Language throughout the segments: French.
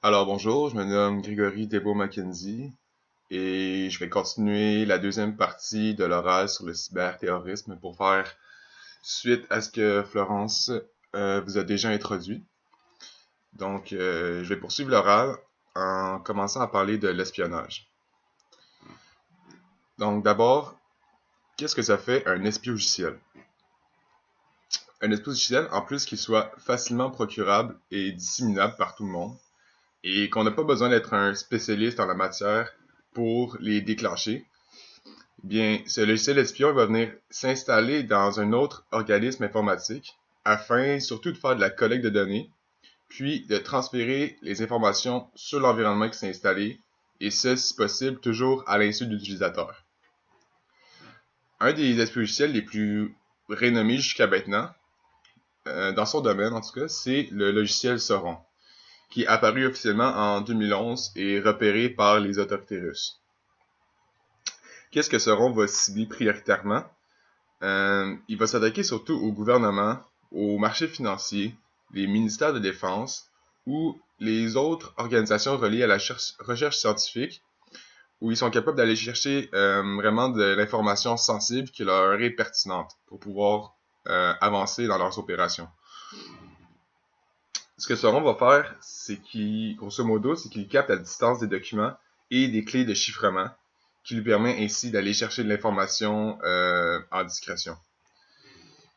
Alors bonjour, je me nomme Grégory Desbeaux-Mackenzie et je vais continuer la deuxième partie de l'oral sur le cyberterrorisme pour faire suite à ce que Florence vous a déjà introduit. Donc, je vais poursuivre l'oral en commençant à parler de l'espionnage. Donc d'abord, qu'est-ce que ça fait un espiogiciel? Un espiogiciel, en plus qu'il soit facilement procurable et disséminable par tout le monde, et qu'on n'a pas besoin d'être un spécialiste en la matière pour les déclencher, bien, ce logiciel espion va venir s'installer dans un autre organisme informatique afin surtout de faire de la collecte de données, puis de transférer les informations sur l'environnement qui s'est installé, et ce, si possible, toujours à l'insu de l'utilisateur. Un des logiciels les plus renommés jusqu'à maintenant, dans son domaine en tout cas, c'est le logiciel Sauron, qui est apparu officiellement en 2011 et repéré par les autorités russes. Qu'est-ce que Sauron va cibler prioritairement? Il va s'attaquer surtout au gouvernement, aux marchés financiers, les ministères de défense ou les autres organisations reliées à la recherche scientifique, où ils sont capables d'aller chercher vraiment de l'information sensible qui leur est pertinente pour pouvoir avancer dans leurs opérations. Ce que Sauron va faire, c'est qu'il, grosso modo, c'est qu'il capte à distance des documents et des clés de chiffrement, qui lui permet ainsi d'aller chercher de l'information en discrétion.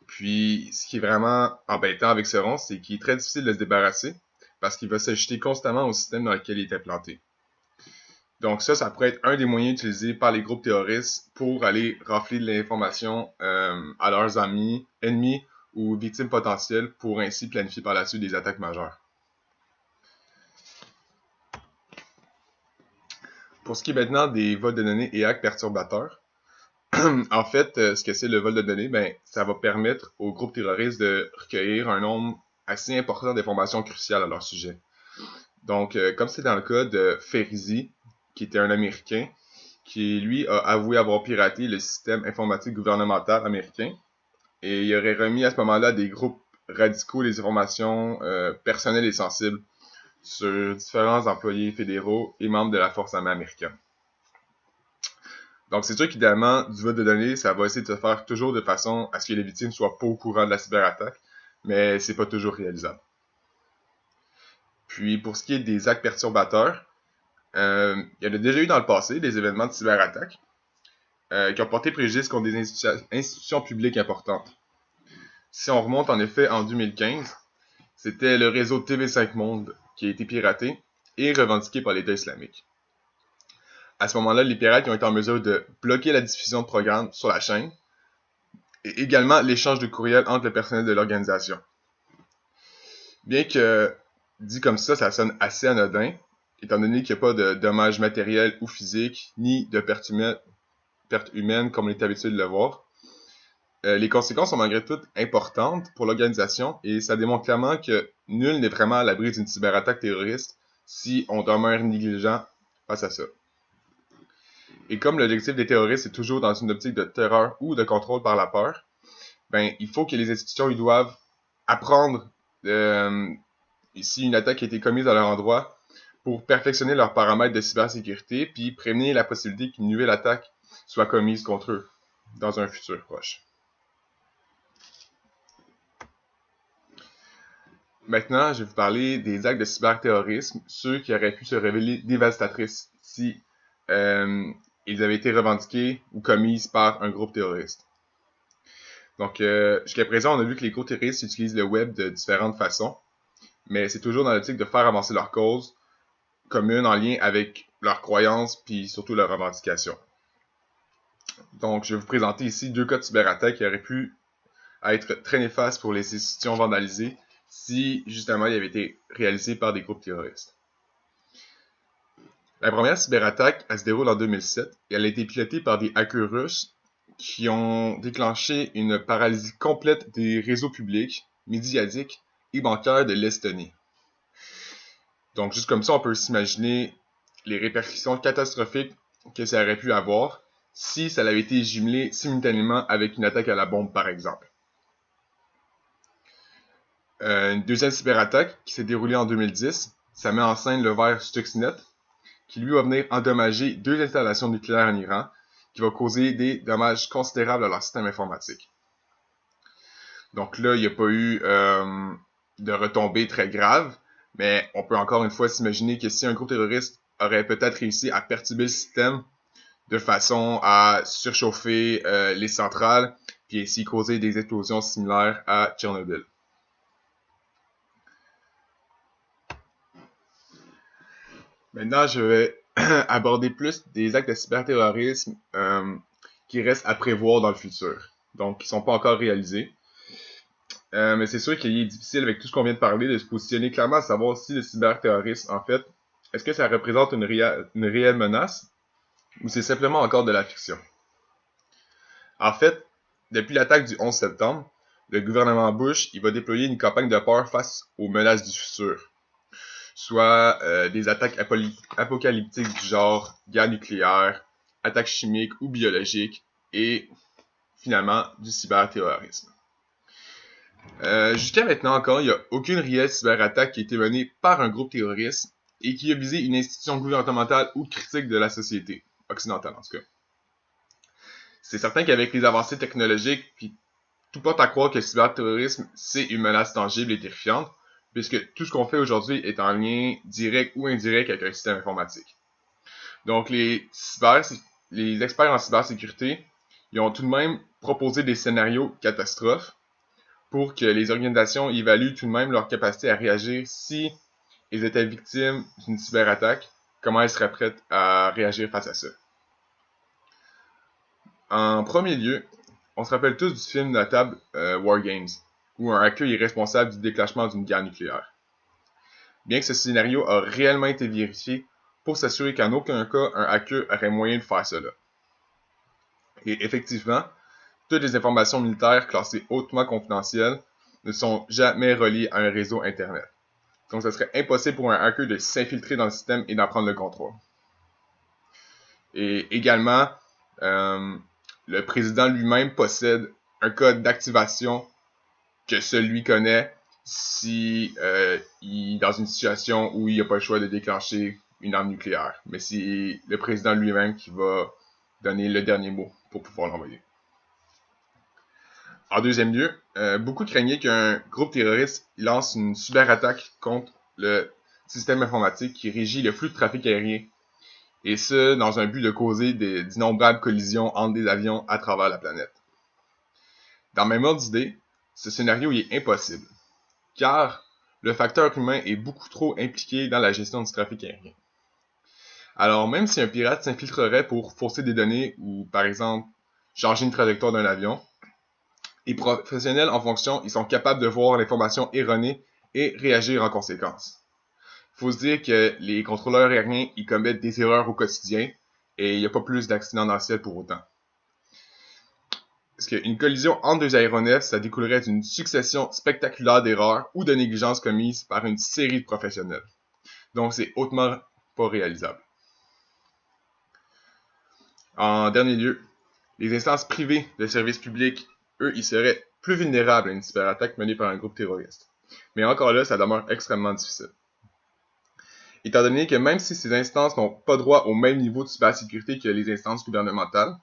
Puis, ce qui est vraiment embêtant avec Sauron, c'est qu'il est très difficile de se débarrasser, parce qu'il va s'ajouter constamment au système dans lequel il est implanté. Donc ça pourrait être un des moyens utilisés par les groupes terroristes pour aller rafler de l'information à leurs amis, ennemis ou victimes potentielles pour ainsi planifier par la suite des attaques majeures. Pour ce qui est maintenant des vols de données et actes perturbateurs, en fait, ce que c'est le vol de données, ben, ça va permettre aux groupes terroristes de recueillir un nombre assez important d'informations cruciales à leur sujet. Donc, comme c'est dans le cas de Ferizi, qui était un Américain, qui lui a avoué avoir piraté le système informatique gouvernemental américain, et il aurait remis à ce moment-là à des groupes radicaux les informations personnelles et sensibles sur différents employés fédéraux et membres de la force armée américaine. Donc, c'est sûr qu'idéalement, du vol de données, ça va essayer de se faire toujours de façon à ce que les victimes soient pas au courant de la cyberattaque, mais c'est pas toujours réalisable. Puis, pour ce qui est des actes perturbateurs, il y en a déjà eu dans le passé des événements de cyberattaque qui ont porté préjudice contre des institutions publiques importantes. Si on remonte en effet en 2015, c'était le réseau TV5 Monde qui a été piraté et revendiqué par l'État islamique. À ce moment-là, les pirates ont été en mesure de bloquer la diffusion de programmes sur la chaîne et également l'échange de courriels entre le personnel de l'organisation. Bien que dit comme ça sonne assez anodin, étant donné qu'il n'y a pas de dommages matériels ou physiques, ni de pertes humaines comme on est habitué de le voir. Les conséquences sont malgré tout importantes pour l'organisation et ça démontre clairement que nul n'est vraiment à l'abri d'une cyberattaque terroriste si on demeure négligent face à ça. Et comme l'objectif des terroristes est toujours dans une optique de terreur ou de contrôle par la peur, ben il faut que les institutions ils doivent apprendre si une attaque a été commise à leur endroit pour perfectionner leurs paramètres de cybersécurité puis prévenir la possibilité qu'une nouvelle attaque soit commise contre eux dans un futur proche. Maintenant, je vais vous parler des actes de cyberterrorisme, ceux qui auraient pu se révéler dévastatrices si ils avaient été revendiqués ou commis par un groupe terroriste. Donc, jusqu'à présent, on a vu que les groupes terroristes utilisent le web de différentes façons, mais c'est toujours dans l'optique de faire avancer leur cause commune en lien avec leurs croyances puis surtout leurs revendications. Donc, je vais vous présenter ici deux cas de cyberattaque qui auraient pu être très néfastes pour les institutions vandalisées si, justement, il avait été réalisé par des groupes terroristes. La première cyberattaque, elle se déroule en 2007 et elle a été pilotée par des hackers russes qui ont déclenché une paralysie complète des réseaux publics, médiatiques et bancaires de l'Estonie. Donc, juste comme ça, on peut s'imaginer les répercussions catastrophiques que ça aurait pu avoir si ça avait été jumelé simultanément avec une attaque à la bombe, par exemple. Une deuxième cyberattaque qui s'est déroulée en 2010, ça met en scène le ver Stuxnet, qui lui va venir endommager 2 installations nucléaires en Iran, qui va causer des dommages considérables à leur système informatique. Donc là, il n'y a pas eu de retombées très graves, mais on peut encore une fois s'imaginer que si un groupe terroriste aurait peut-être réussi à perturber le système de façon à surchauffer les centrales, puis ainsi causer des explosions similaires à Tchernobyl. Maintenant, je vais aborder plus des actes de cyberterrorisme qui restent à prévoir dans le futur, donc qui ne sont pas encore réalisés. Mais c'est sûr qu'il est difficile, avec tout ce qu'on vient de parler, de se positionner clairement à savoir si le cyberterrorisme, en fait, est-ce que ça représente une réelle menace ou c'est simplement encore de la fiction? En fait, depuis l'attaque du 11 septembre, le gouvernement Bush il va déployer une campagne de peur face aux menaces du futur, soit des attaques apocalyptiques du genre guerre nucléaire, attaques chimiques ou biologiques, et finalement du cyberterrorisme. Jusqu'à maintenant encore, il n'y a aucune réelle cyberattaque qui a été menée par un groupe terroriste et qui a visé une institution gouvernementale ou critique de la société, occidentale en tout cas. C'est certain qu'avec les avancées technologiques, puis tout porte à croire que le cyberterrorisme, c'est une menace tangible et terrifiante, puisque tout ce qu'on fait aujourd'hui est en lien direct ou indirect avec un système informatique. Donc les experts en cybersécurité, ils ont tout de même proposé des scénarios catastrophes pour que les organisations évaluent tout de même leur capacité à réagir si ils étaient victimes d'une cyberattaque, comment elles seraient prêtes à réagir face à ça. En premier lieu, on se rappelle tous du film notable War Games, où un hacker est responsable du déclenchement d'une guerre nucléaire. Bien que ce scénario a réellement été vérifié pour s'assurer qu'en aucun cas un hacker aurait moyen de faire cela. Et effectivement, toutes les informations militaires classées hautement confidentielles ne sont jamais reliées à un réseau Internet. Donc, ce serait impossible pour un hacker de s'infiltrer dans le système et d'en prendre le contrôle. Et également, le président lui-même possède un code d'activation que seul lui connaît si il est dans une situation où il n'a pas le choix de déclencher une arme nucléaire. Mais c'est le président lui-même qui va donner le dernier mot pour pouvoir l'envoyer. En deuxième lieu, beaucoup craignaient qu'un groupe terroriste lance une cyberattaque contre le système informatique qui régit le flux de trafic aérien, et ce, dans un but de causer d'innombrables collisions entre des avions à travers la planète. Dans le même ordre d'idée, ce scénario est impossible, car le facteur humain est beaucoup trop impliqué dans la gestion du trafic aérien. Alors même si un pirate s'infiltrerait pour fausser des données ou, par exemple, changer une trajectoire d'un avion, les professionnels en fonction, ils sont capables de voir l'information erronée et réagir en conséquence. Il faut se dire que les contrôleurs aériens, ils commettent des erreurs au quotidien et il n'y a pas plus d'accidents dans le ciel pour autant. Parce qu'une collision entre deux aéronefs, ça découlerait d'une succession spectaculaire d'erreurs ou de négligences commises par une série de professionnels. Donc c'est hautement pas réalisable. En dernier lieu, les instances privées de services publics, eux, ils seraient plus vulnérables à une cyberattaque menée par un groupe terroriste. Mais encore là, ça demeure extrêmement difficile. Étant donné que même si ces instances n'ont pas droit au même niveau de cybersécurité que les instances gouvernementales,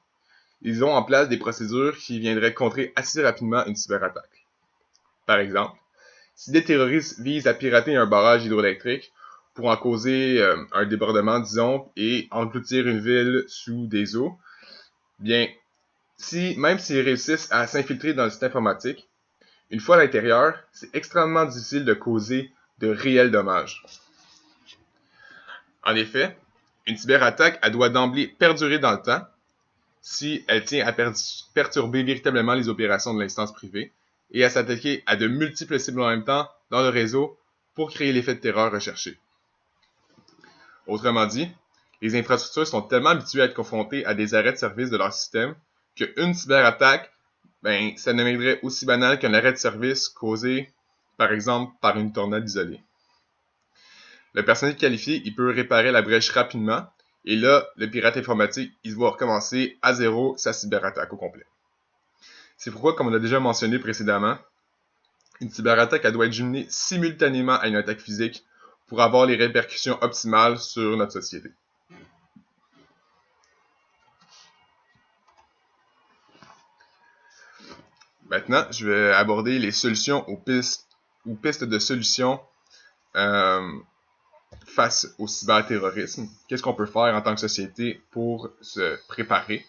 ils ont en place des procédures qui viendraient contrer assez rapidement une cyberattaque. Par exemple, si des terroristes visent à pirater un barrage hydroélectrique pour en causer un débordement, disons, et engloutir une ville sous des eaux, bien, même s'ils réussissent à s'infiltrer dans le système informatique, une fois à l'intérieur, c'est extrêmement difficile de causer de réels dommages. En effet, une cyberattaque, elle doit d'emblée perdurer dans le temps si elle tient à perturber véritablement les opérations de l'instance privée et à s'attaquer à de multiples cibles en même temps dans le réseau pour créer l'effet de terreur recherché. Autrement dit, les infrastructures sont tellement habituées à être confrontées à des arrêts de service de leur système qu'une cyberattaque, ça deviendrait aussi banal qu'un arrêt de service causé, par exemple, par une tornade isolée. Le personnel qualifié, il peut réparer la brèche rapidement, et là, le pirate informatique, il va recommencer à zéro sa cyberattaque au complet. C'est pourquoi, comme on l'a déjà mentionné précédemment, une cyberattaque, elle doit être jumelée simultanément à une attaque physique pour avoir les répercussions optimales sur notre société. Maintenant, je vais aborder les solutions aux pistes de solutions face au cyberterrorisme. Qu'est-ce qu'on peut faire en tant que société pour se préparer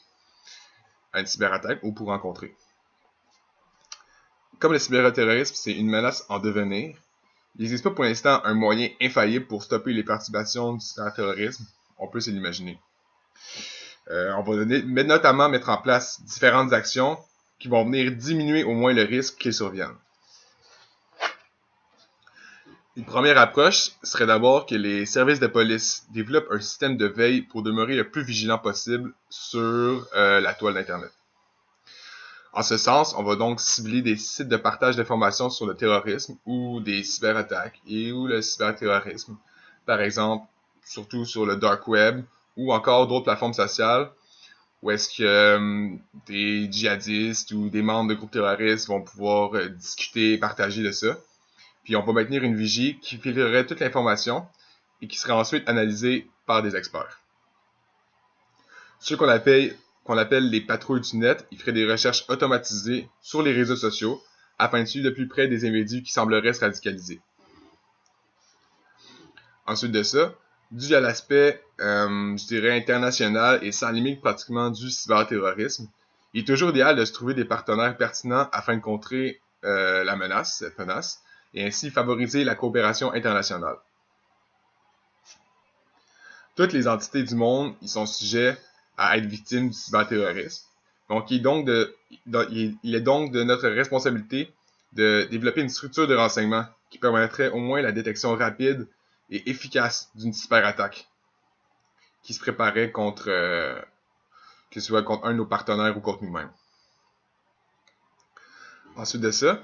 à une cyberattaque ou pour rencontrer? Comme le cyberterrorisme, c'est une menace en devenir, il n'existe pas pour l'instant un moyen infaillible pour stopper les perturbations du cyberterrorisme. On peut se l'imaginer. On va notamment mettre en place différentes actions qui vont venir diminuer au moins le risque qu'il survienne. Une première approche serait d'abord que les services de police développent un système de veille pour demeurer le plus vigilant possible sur la toile d'Internet. En ce sens, on va donc cibler des sites de partage d'informations sur le terrorisme ou des cyberattaques ou le cyberterrorisme. Par exemple, surtout sur le dark web ou encore d'autres plateformes sociales où est-ce que des djihadistes ou des membres de groupes terroristes vont pouvoir discuter et partager de ça. Puis on va maintenir une vigie qui filtrerait toute l'information et qui serait ensuite analysée par des experts. Ceux qu'on appelle les patrouilles du net, ils feraient des recherches automatisées sur les réseaux sociaux afin de suivre de plus près des individus qui sembleraient se radicaliser. Ensuite de ça, dû à l'aspect, je dirais, international et sans limite pratiquement du cyberterrorisme, il est toujours idéal de se trouver des partenaires pertinents afin de contrer cette menace, et ainsi favoriser la coopération internationale. Toutes les entités du monde ils sont sujets à être victimes du cyberterrorisme. Donc, il est donc de notre responsabilité de développer une structure de renseignement qui permettrait au moins la détection rapide et efficace d'une cyberattaque qui se préparait contre, que ce soit contre un de nos partenaires ou contre nous-mêmes. Ensuite de ça,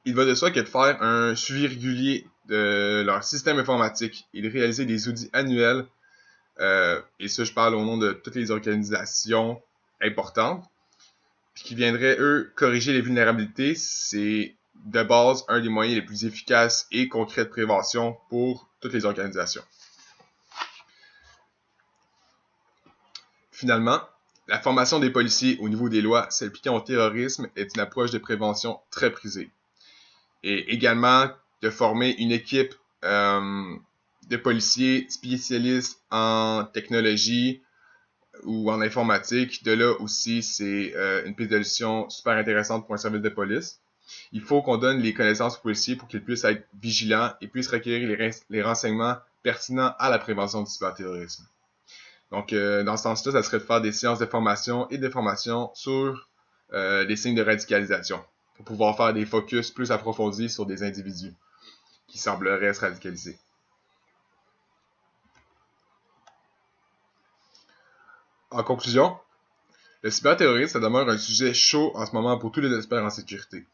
il va de soi que de faire un suivi régulier de leur système informatique et de réaliser des audits annuels. Et ça, je parle au nom de toutes les organisations importantes, puis qui viendraient, eux, corriger les vulnérabilités. C'est de base un des moyens les plus efficaces et concrets de prévention pour toutes les organisations. Finalement, la formation des policiers au niveau des lois s'appliquant au terrorisme est une approche de prévention très prisée. Et également de former une équipe de policiers spécialistes en technologie ou en informatique. De là aussi, c'est une piste de solution super intéressante pour un service de police. Il faut qu'on donne les connaissances aux policiers pour qu'ils puissent être vigilants et puissent requérir les renseignements pertinents à la prévention du cyberterrorisme. Donc, dans ce sens-là, ça serait de faire des séances de formation et de formation sur des signes de radicalisation pour pouvoir faire des focus plus approfondis sur des individus qui sembleraient se radicaliser. En conclusion, le cyberterrorisme, ça demeure un sujet chaud en ce moment pour tous les experts en sécurité.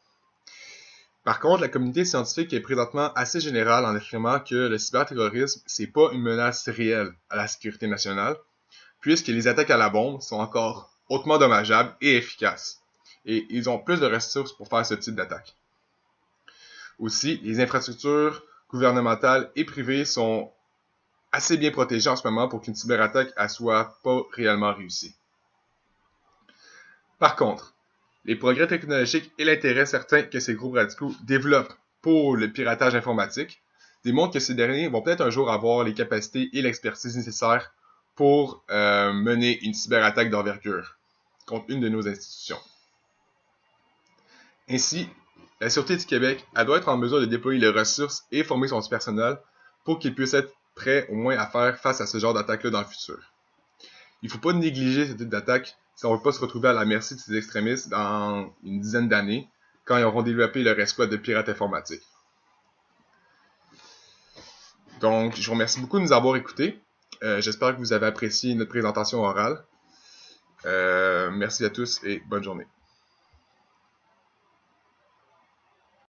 Par contre, la communauté scientifique est présentement assez générale en affirmant que le cyberterrorisme, c'est pas une menace réelle à la sécurité nationale, puisque les attaques à la bombe sont encore hautement dommageables et efficaces. Et ils ont plus de ressources pour faire ce type d'attaque. Aussi, les infrastructures gouvernementales et privées sont assez bien protégées en ce moment pour qu'une cyberattaque ne soit pas réellement réussie. Par contre, les progrès technologiques et l'intérêt certain que ces groupes radicaux développent pour le piratage informatique démontrent que ces derniers vont peut-être un jour avoir les capacités et l'expertise nécessaires pour mener une cyberattaque d'envergure contre une de nos institutions. Ainsi, la Sûreté du Québec elle doit être en mesure de déployer les ressources et former son personnel pour qu'il puisse être prêt au moins à faire face à ce genre d'attaque-là dans le futur. Il ne faut pas négliger ce type d'attaque si on ne veut pas se retrouver à la merci de ces extrémistes dans une dizaine d'années quand ils auront développé leur escouade de pirates informatiques. Donc, je vous remercie beaucoup de nous avoir écoutés. J'espère que vous avez apprécié notre présentation orale. Merci à tous et bonne journée.